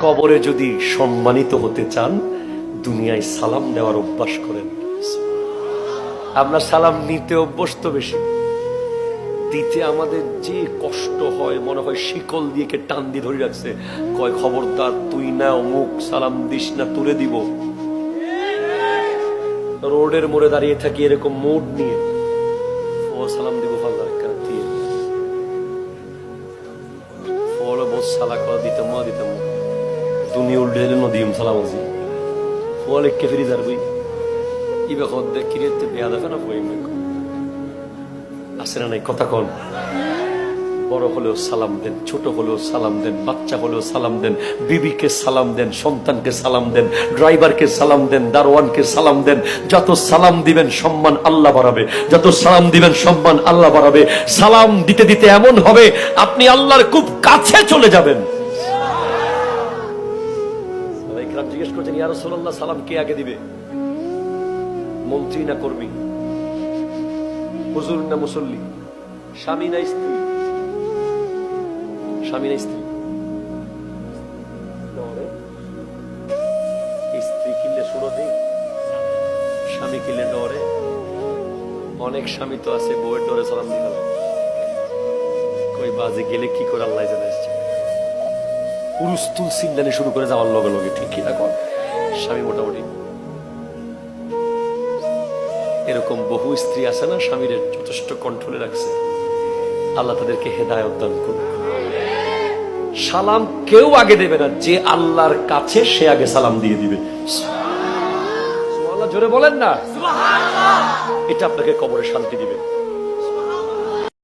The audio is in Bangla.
কবরে যদি সম্মানিত হতে চান দুনিয়ায় সালাম দেওয়ার অভ্যাস করেন। আমরা সালাম নিতে অভ্যস্ত বেশি, দিতে আমাদের যে কষ্ট হয়, মনে হয় শিকল দিয়ে কে টান দিয়ে ধরে রাখছে, কয় খবরদার তুই না অমুক সালাম দিস না, তুলে দিব। রোডের মোড়ে দাঁড়িয়ে থাকি এরকম মুড নিয়ে, ও সালাম দিব ফাল্লা দিয়ে ফলো বহুত সালা করা দিতে মা দিতে দুনিয়া উল্টে নদীম সালাম আজি ফল একে ফিরি যারবই ইবে খদ্দে কিরেতে বেয়া দেখা না বই আসে না নাই কথা কন। বড় হলেও সালাম দেন, ছোট হলেও সালাম দেন, বাচ্চা হলেও সালাম দেন, বিবিকে সালাম দেন, সন্তানকে সালাম দেন, ড্রাইভারকে সালাম দেন, দারোয়ানকে সালাম দেন। যত সালাম দিবেন সম্মান আল্লাহ বাড়াবে, যত সালাম দিবেন সম্মান আল্লাহ বাড়াবে। সালাম দিতে দিতে এমন হবে আপনি আল্লাহর খুব কাছে চলে যাবেন। জিজ্ঞেস করছেন ইয়া রাসূলুল্লাহ সালাম কে আগে দিবে? মন্ত্রী না কর্মী, হুজুর না মুসল্লি, স্বামী না স্ত্রী? স্বামী না স্ত্রী? স্ত্রী কিনলে শুনো দিই, স্বামী কিনলে ডরে। অনেক স্বামী তো আছে বউয়ের ডরে সালাম দিতে হবে, কই বাজে গেলে কি করে আল্লাহ জানে। পুরুষ তুল সিন্দানি শুরু করে যাওয়ার লগে লগে ঠিক কিনা কর স্বামী মোটামুটি। এরকম বহু স্ত্রী আছে না স্বামীর যথেষ্ট কন্ট্রোলে রাখছে, আল্লাহ তাদেরকে হেদায়েত দান করুন। সালাম কেউ আগে দেবে না, যে আল্লাহর কাছে সে আগে সালাম দিয়ে দিবে। সুবহানাল্লাহ জোরে বলেন না, এটা আপনাকে কবরে শান্তি দিবে।